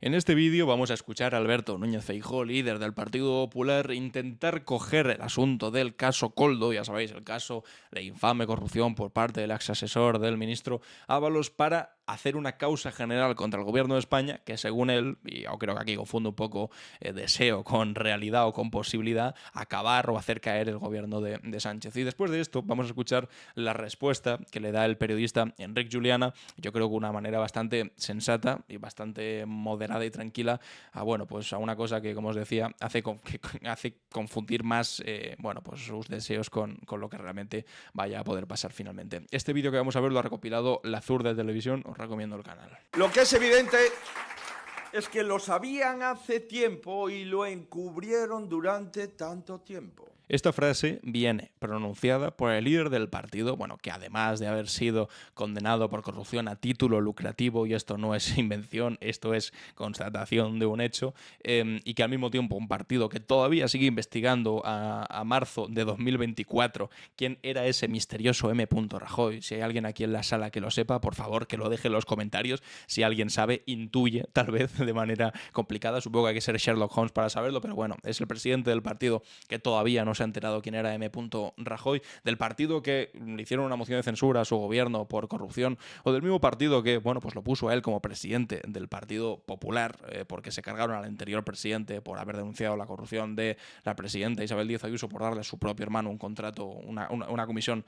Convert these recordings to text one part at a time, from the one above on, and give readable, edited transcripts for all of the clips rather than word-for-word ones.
En este vídeo vamos a escuchar a Alberto Núñez Feijóo, líder del Partido Popular, intentar coger el asunto del caso Koldo, ya sabéis, el caso de infame corrupción por parte del ex asesor del ministro Ábalos, para hacer una causa general contra el gobierno de España que, según él, y yo creo que aquí confundo un poco deseo con realidad o con posibilidad, acabar o hacer caer el gobierno de Sánchez. Y después de esto vamos a escuchar la respuesta que le da el periodista Enric Juliana, yo creo que de una manera bastante sensata y bastante moderada y tranquila a, bueno, pues a una cosa que, como os decía, hace confundir más pues sus deseos con lo que realmente vaya a poder pasar finalmente. Este vídeo que vamos a ver lo ha recopilado La Zurda de Televisión, os recomiendo el canal. Lo que es evidente es que lo sabían hace tiempo y lo encubrieron durante tanto tiempo. Esta frase viene pronunciada por el líder del partido, bueno, que además de haber sido condenado por corrupción a título lucrativo, y esto no es invención, esto es constatación de un hecho, y que al mismo tiempo un partido que todavía sigue investigando a marzo de 2024 quién era ese misterioso M. Rajoy. Si hay alguien aquí en la sala que lo sepa, por favor, que lo deje en los comentarios. Si alguien sabe, intuye, tal vez de manera complicada, supongo que hay que ser Sherlock Holmes para saberlo, pero bueno, es el presidente del partido que todavía no se ha enterado quién era M. Rajoy, del partido que le hicieron una moción de censura a su gobierno por corrupción, o del mismo partido que, bueno, pues lo puso a él como presidente del Partido Popular, porque se cargaron al anterior presidente por haber denunciado la corrupción de la presidenta Isabel Díaz Ayuso por darle a su propio hermano un contrato, una comisión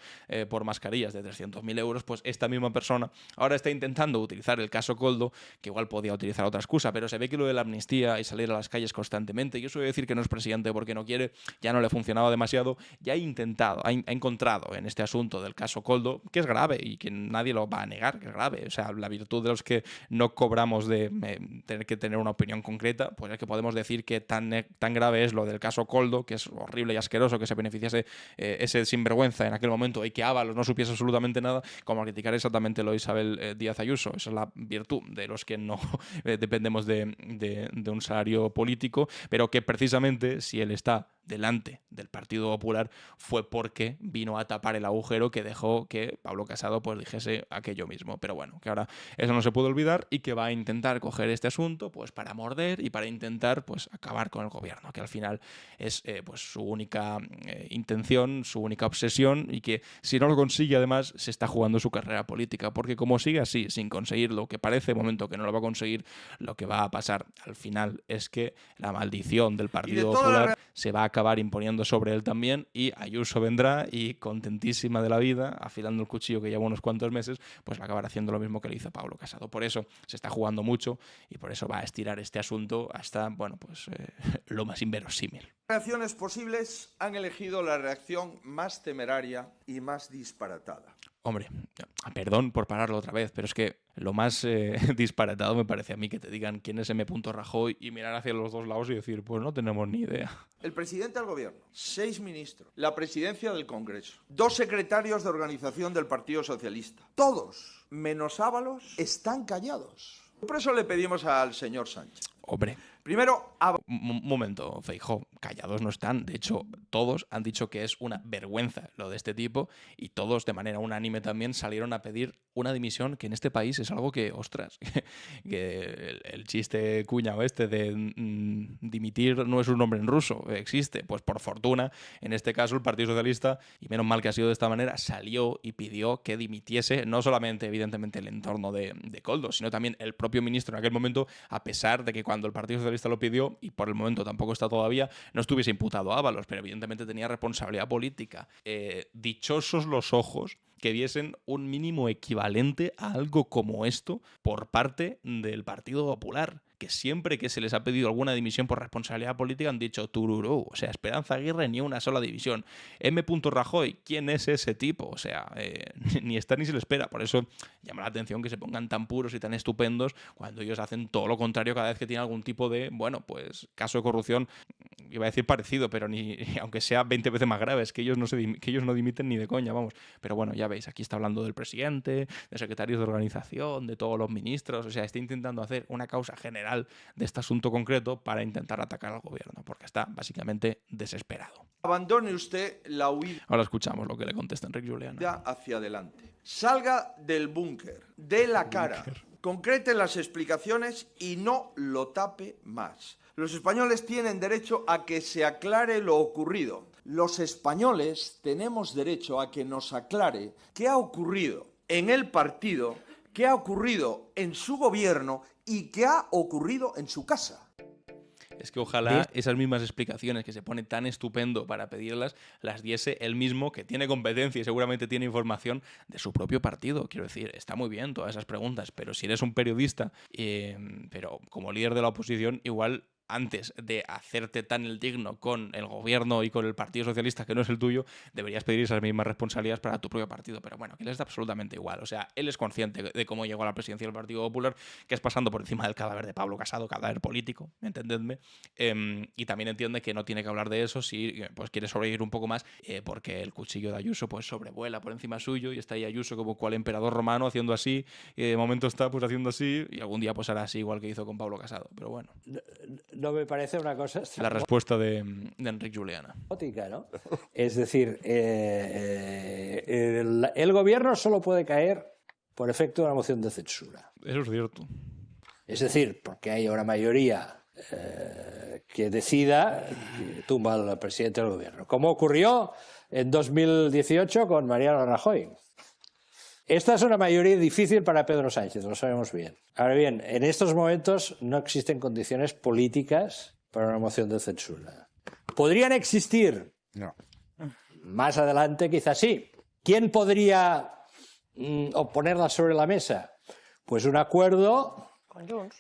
por mascarillas de 300.000 euros, pues esta misma persona ahora está intentando utilizar el caso Koldo, que igual podía utilizar otra excusa, pero se ve que lo de la amnistía y salir a las calles constantemente, yo suelo decir que no es presidente porque no quiere, ya no le funcionaba demasiado, ya ha encontrado en este asunto del caso Koldo, que es grave y que nadie lo va a negar, que es grave. O sea, la virtud de los que no cobramos de tener que tener una opinión concreta, pues es que podemos decir que tan grave es lo del caso Koldo, que es horrible y asqueroso que se beneficiase ese sinvergüenza en aquel momento y que Ábalos no supiese absolutamente nada, como criticar exactamente lo de Isabel Díaz Ayuso. Esa es la virtud de los que no dependemos de un salario político, pero que precisamente si él está delante del Partido Popular fue porque vino a tapar el agujero que dejó que Pablo Casado pues dijese aquello mismo. Pero bueno, que ahora eso no se puede olvidar y que va a intentar coger este asunto pues para morder y para intentar pues acabar con el gobierno, que al final es pues su única intención, su única obsesión, y que si no lo consigue además se está jugando su carrera política, porque como sigue así sin conseguirlo, que parece de momento que no lo va a conseguir, lo que va a pasar al final es que la maldición del Partido Popular se va a acabar imponiendo sobre él también, y Ayuso vendrá y, contentísima de la vida, afilando el cuchillo que lleva unos cuantos meses, pues va a acabar haciendo lo mismo que le hizo Pablo Casado. Por eso se está jugando mucho y por eso va a estirar este asunto hasta, bueno, pues lo más inverosímil. Reacciones posibles han elegido la reacción más temeraria y más disparatada. Hombre, perdón por pararlo otra vez, pero es que lo más disparatado me parece a mí que te digan quién es M. Rajoy y mirar hacia los dos lados y decir, pues no tenemos ni idea. El presidente del gobierno, 6 ministros, la presidencia del Congreso, 2 secretarios de organización del Partido Socialista, todos, menos Ábalos, están callados. Por eso le pedimos al señor Sánchez. Hombre, primero, un momento, Feijóo, callados no están. De hecho, todos han dicho que es una vergüenza lo de este tipo, y todos de manera unánime también salieron a pedir una dimisión, que en este país es algo que, ostras, que el chiste cuñado este de dimitir no es un nombre en ruso, existe. Pues por fortuna, en este caso el Partido Socialista, y menos mal que ha sido de esta manera, salió y pidió que dimitiese, no solamente evidentemente el entorno de Koldo, sino también el propio ministro en aquel momento, a pesar de que cuando el Partido Socialista lo pidió, y por el momento tampoco está todavía, no estuviese imputado a Ábalos, pero evidentemente tenía responsabilidad política. Dichosos los ojos que viesen un mínimo equivalente a algo como esto por parte del Partido Popular, que siempre que se les ha pedido alguna dimisión por responsabilidad política han dicho tururú, o sea, Esperanza Aguirre ni una sola división. M. Rajoy, ¿quién es ese tipo? O sea, ni está ni se le espera. Por eso llama la atención que se pongan tan puros y tan estupendos cuando ellos hacen todo lo contrario cada vez que tienen algún tipo de, bueno, pues caso de corrupción, iba a decir parecido, pero ni aunque sea 20 veces más grave, es que ellos no dimiten ni de coña, vamos. Pero bueno, ya veis, aquí está hablando del presidente, de secretarios de organización, de todos los ministros, o sea, está intentando hacer una causa general de este asunto concreto para intentar atacar al gobierno, porque está básicamente desesperado. Abandone usted la huida. Ahora escuchamos lo que le contesta Enric Juliana. Hacia adelante. Salga del búnker, de la cara. concrete las explicaciones y no lo tape más. Los españoles tienen derecho a que se aclare lo ocurrido. Los españoles tenemos derecho a que nos aclare qué ha ocurrido en el partido, qué ha ocurrido en su gobierno y qué ha ocurrido en su casa. Es que ojalá esas mismas explicaciones que se pone tan estupendo para pedirlas, las diese él mismo, que tiene competencia y seguramente tiene información de su propio partido. Quiero decir, está muy bien todas esas preguntas, pero si eres un periodista, pero como líder de la oposición, igual antes de hacerte tan el digno con el gobierno y con el Partido Socialista, que no es el tuyo, deberías pedir esas mismas responsabilidades para tu propio partido. Pero bueno, que les da absolutamente igual. O sea, él es consciente de cómo llegó a la presidencia del Partido Popular, que es pasando por encima del cadáver de Pablo Casado, cadáver político, entendedme. Y también entiende que no tiene que hablar de eso si pues quiere sobrevivir un poco más, porque el cuchillo de Ayuso pues sobrevuela por encima suyo y está ahí Ayuso como cual emperador romano haciendo así, y de momento está pues haciendo así, y algún día pues hará así igual que hizo con Pablo Casado. Pero bueno. No me parece una cosa La respuesta de Enric Juliana. ¿No? Es decir, el gobierno solo puede caer por efecto de una moción de censura. Eso es cierto. Es decir, porque hay una mayoría que decida que tumba al presidente del gobierno, como ocurrió en 2018 con Mariano Rajoy. Esta es una mayoría difícil para Pedro Sánchez, lo sabemos bien. Ahora bien, en estos momentos no existen condiciones políticas para una moción de censura. ¿Podrían existir? No. Más adelante quizás sí. ¿Quién podría ponerla sobre la mesa? Pues un acuerdo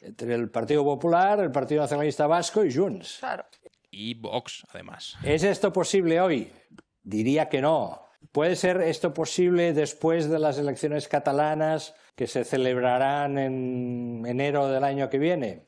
entre el Partido Popular, el Partido Nacionalista Vasco y Junts. Claro. Y Vox, además. ¿Es esto posible hoy? Diría que no. ¿Puede ser esto posible después de las elecciones catalanas que se celebrarán en enero del año que viene?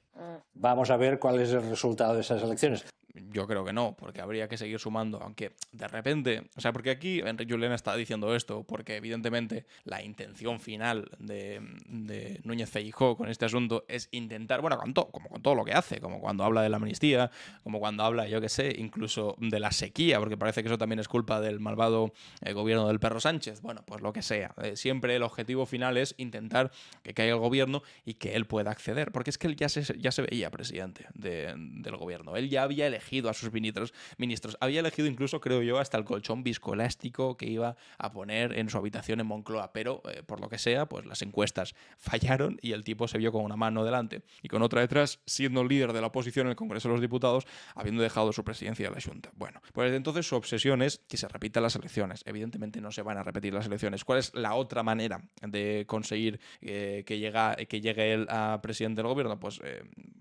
Vamos a ver cuál es el resultado de esas elecciones. Yo creo que no, porque habría que seguir sumando, aunque de repente, o sea, porque aquí Enric Juliana está diciendo esto, porque evidentemente la intención final de Núñez Feijóo con este asunto es intentar, bueno, como con todo lo que hace, como cuando habla de la amnistía, como cuando habla, yo qué sé, incluso de la sequía, porque parece que eso también es culpa del malvado gobierno del perro Sánchez, bueno, pues lo que sea. Siempre el objetivo final es intentar que caiga el gobierno y que él pueda acceder, porque es que él ya se veía presidente del gobierno, él ya había elegido a sus ministros, había elegido incluso, creo yo, hasta el colchón viscoelástico que iba a poner en su habitación en Moncloa, pero por lo que sea, pues las encuestas fallaron y el tipo se vio con una mano delante y con otra detrás, siendo líder de la oposición en el Congreso de los Diputados, habiendo dejado su presidencia de la Junta. Bueno, pues desde entonces su obsesión es que se repitan las elecciones. Evidentemente no se van a repetir las elecciones. ¿Cuál es la otra manera de conseguir que llegue él a presidente del gobierno? Pues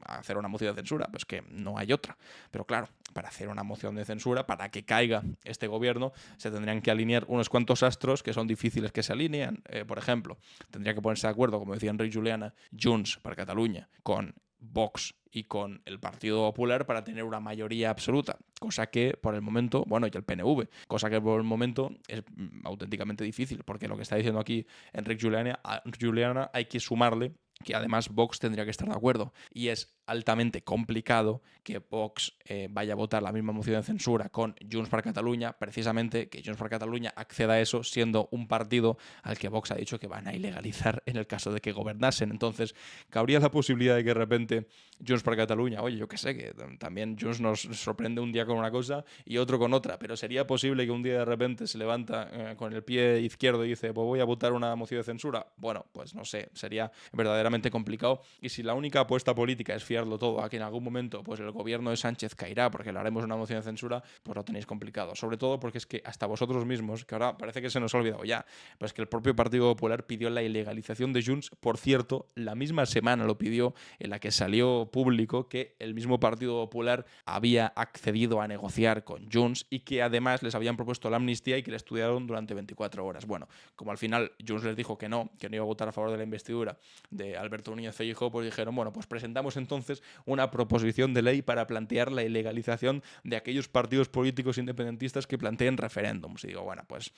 a hacer una moción de censura. Pues que no hay otra. Pero claro, para hacer una moción de censura, para que caiga este gobierno, se tendrían que alinear unos cuantos astros que son difíciles que se alineen. Por ejemplo, tendría que ponerse de acuerdo, como decía Enric Juliana, Junts per Catalunya con Vox y con el Partido Popular para tener una mayoría absoluta, cosa que por el momento, bueno, y el PNV, cosa que por el momento es auténticamente difícil, porque lo que está diciendo aquí Enric Juliana hay que sumarle que además Vox tendría que estar de acuerdo. Y es altamente complicado que Vox vaya a votar la misma moción de censura con Junts per Catalunya, precisamente que Junts per Catalunya acceda a eso siendo un partido al que Vox ha dicho que van a ilegalizar en el caso de que gobernasen. Entonces, cabría la posibilidad de que de repente Junts per Catalunya, oye, yo qué sé, que también Junts nos sorprende un día con una cosa y otro con otra, pero sería posible que un día de repente se levanta con el pie izquierdo y dice, pues voy a votar una moción de censura. Bueno, pues no sé, sería verdaderamente complicado, y si la única apuesta política es fiarlo todo a que en algún momento pues el gobierno de Sánchez caerá porque le haremos una moción de censura, pues lo tenéis complicado, sobre todo porque es que hasta vosotros mismos, que ahora parece que se nos ha olvidado ya, pues que el propio Partido Popular pidió la ilegalización de Junts, por cierto, la misma semana lo pidió, en la que salió público que el mismo Partido Popular había accedido a negociar con Junts y que además les habían propuesto la amnistía y que la estudiaron durante 24 horas. Bueno, como al final Junts les dijo que no iba a votar a favor de la investidura de Alberto Núñez Feijóo, pues dijeron, bueno, pues presentamos entonces una proposición de ley para plantear la ilegalización de aquellos partidos políticos independentistas que planteen referéndums. Y digo, bueno, pues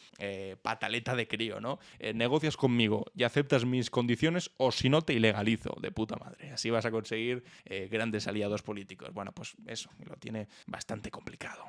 pataleta de crío, ¿no? Negocias conmigo y aceptas mis condiciones o si no te ilegalizo, de puta madre. Así vas a conseguir grandes aliados políticos. Bueno, pues eso, lo tiene bastante complicado.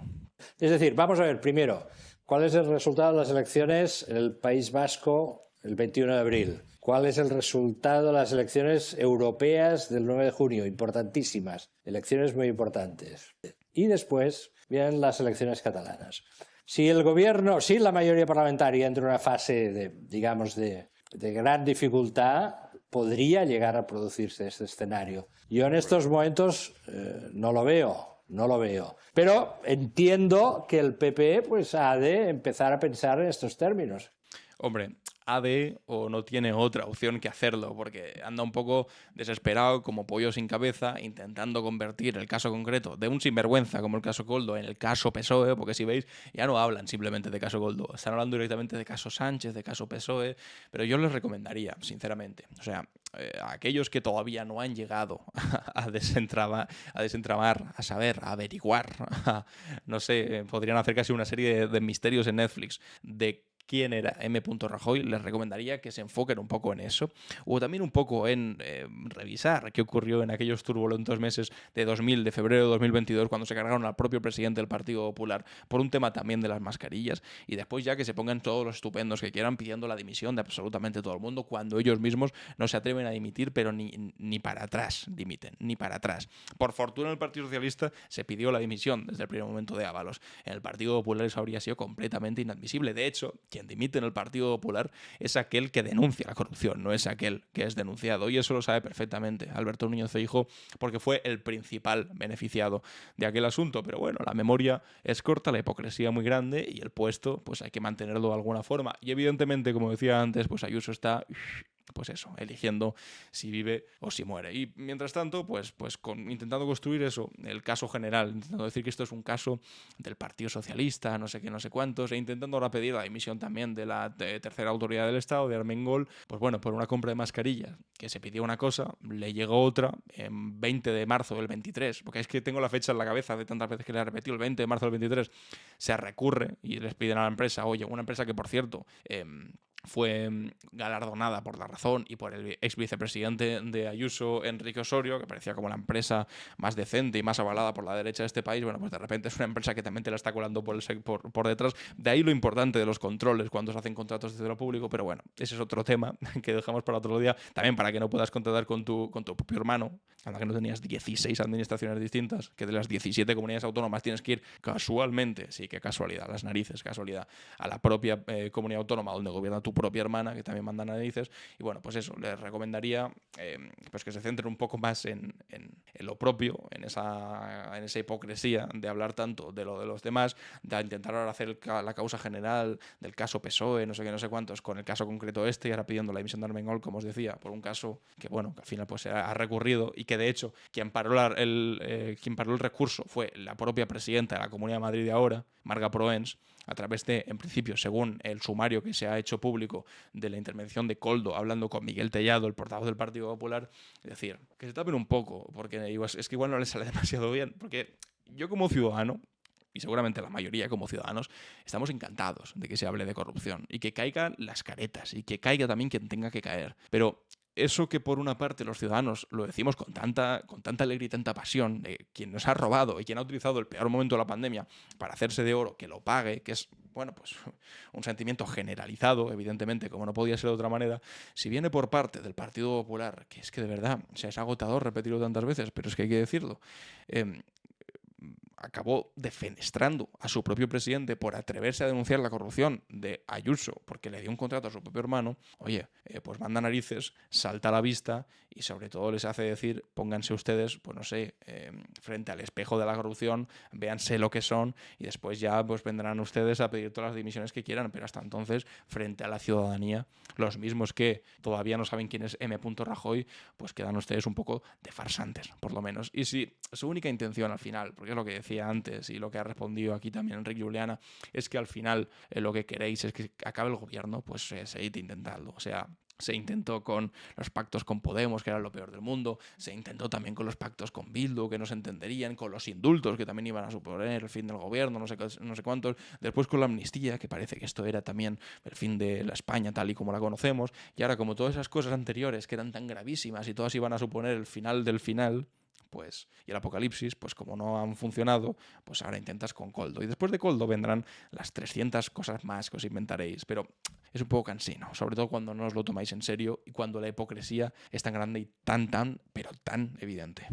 Es decir, vamos a ver, primero, ¿cuál es el resultado de las elecciones en el País Vasco el 21 de abril. ¿Cuál es el resultado de las elecciones europeas del 9 de junio? Importantísimas, elecciones muy importantes. Y después vienen las elecciones catalanas. Si el gobierno, si la mayoría parlamentaria entra en una fase de gran dificultad, podría llegar a producirse este escenario. Yo en estos momentos no lo veo. Pero entiendo que el PP pues ha de empezar a pensar en estos términos. Hombre, AD o no tiene otra opción que hacerlo, porque anda un poco desesperado como pollo sin cabeza, intentando convertir el caso concreto de un sinvergüenza como el caso Koldo en el caso PSOE, porque si veis, ya no hablan simplemente de caso Koldo, están hablando directamente de caso Sánchez, de caso PSOE, pero yo les recomendaría, sinceramente, o sea, a aquellos que todavía no han llegado a desentramar, a saber, a averiguar, no sé, podrían hacer casi una serie de misterios en Netflix, de quién era M. Rajoy, les recomendaría que se enfoquen un poco en eso, o también un poco en revisar qué ocurrió en aquellos turbulentos meses de febrero de 2022, cuando se cargaron al propio presidente del Partido Popular por un tema también de las mascarillas, y después ya que se pongan todos los estupendos que quieran pidiendo la dimisión de absolutamente todo el mundo, cuando ellos mismos no se atreven a dimitir, pero ni para atrás dimiten, ni para atrás. Por fortuna el Partido Socialista se pidió la dimisión desde el primer momento de Ábalos. En el Partido Popular eso habría sido completamente inadmisible. De hecho, quien dimite en el Partido Popular es aquel que denuncia la corrupción, no es aquel que es denunciado. Y eso lo sabe perfectamente Alberto Núñez Feijóo, porque fue el principal beneficiado de aquel asunto. Pero bueno, la memoria es corta, la hipocresía muy grande y el puesto pues hay que mantenerlo de alguna forma. Y evidentemente, como decía antes, pues Ayuso está pues eso, eligiendo si vive o si muere. Y mientras tanto, pues intentando construir eso, el caso general, intentando decir que esto es un caso del Partido Socialista, no sé qué, no sé cuántos, e intentando ahora pedir la dimisión también de la tercera autoridad del Estado, de Armengol, pues bueno, por una compra de mascarillas, que se pidió una cosa, le llegó otra en 20 de marzo del 23, porque es que tengo la fecha en la cabeza de tantas veces que le he repetido, el 20 de marzo del 23, se recurre y les piden a la empresa, oye, una empresa que por cierto fue galardonada por La Razón y por el ex vicepresidente de Ayuso, Enrique Osorio, que parecía como la empresa más decente y más avalada por la derecha de este país. Bueno, pues de repente es una empresa que también te la está colando por detrás. De ahí lo importante de los controles cuando se hacen contratos desde lo público, pero bueno, ese es otro tema que dejamos para otro día. También para que no puedas contratar con tu propio hermano, a la que no tenías 16 administraciones distintas, que de las 17 comunidades autónomas tienes que ir casualmente, sí, qué casualidad, las narices, casualidad, a la propia comunidad autónoma donde gobierna tu propia hermana, que también manda narices. Y bueno, pues eso, les recomendaría pues que se centren un poco más en lo propio, en esa hipocresía de hablar tanto de lo de los demás, de intentar ahora hacer la causa general del caso PSOE, no sé qué, no sé cuántos, con el caso concreto y ahora pidiendo la dimisión de Armengol, como os decía, por un caso que, bueno, que al final pues ha recurrido y que de hecho quien paró el recurso fue la propia presidenta de la Comunidad de Madrid de ahora, Marga Proens, a través de, en principio, según el sumario que se ha hecho público de la intervención de Koldo hablando con Miguel Tellado, el portavoz del Partido Popular, es decir, que se tapen un poco, porque es que igual no les sale demasiado bien, porque yo como ciudadano, y seguramente la mayoría como ciudadanos, estamos encantados de que se hable de corrupción y que caigan las caretas y que caiga también quien tenga que caer. Pero eso que por una parte los ciudadanos lo decimos con tanta alegría y tanta pasión, de quien nos ha robado y quien ha utilizado el peor momento de la pandemia para hacerse de oro, que lo pague, que es, bueno, pues un sentimiento generalizado, evidentemente, como no podía ser de otra manera, si viene por parte del Partido Popular, que es que de verdad, o sea, es agotador repetirlo tantas veces, pero es que hay que decirlo, acabó defenestrando a su propio presidente por atreverse a denunciar la corrupción de Ayuso porque le dio un contrato a su propio hermano, oye, pues manda narices, salta a la vista y sobre todo les hace decir, pónganse ustedes, pues no sé, frente al espejo de la corrupción, véanse lo que son y después ya pues vendrán ustedes a pedir todas las dimisiones que quieran, pero hasta entonces, frente a la ciudadanía, los mismos que todavía no saben quién es M. Rajoy, pues quedan ustedes un poco de farsantes, por lo menos. Y si su única intención al final, porque es lo que decía antes y lo que ha respondido aquí también Enrique Juliana, es que al final lo que queréis es que acabe el gobierno, pues seguid intentando. O sea, se intentó con los pactos con Podemos, que era lo peor del mundo. Se intentó también con los pactos con Bildu, que no se entenderían. Con los indultos, que también iban a suponer el fin del gobierno, no sé cuántos. Después con la amnistía, que parece que esto era también el fin de la España tal y como la conocemos. Y ahora, como todas esas cosas anteriores que eran tan gravísimas y todas iban a suponer el final del final, pues, y el apocalipsis, pues como no han funcionado, pues ahora intentas con Koldo. Y después de Koldo vendrán las 300 cosas más que os inventaréis, pero es un poco cansino, sobre todo cuando no os lo tomáis en serio y cuando la hipocresía es tan grande y tan, pero tan evidente.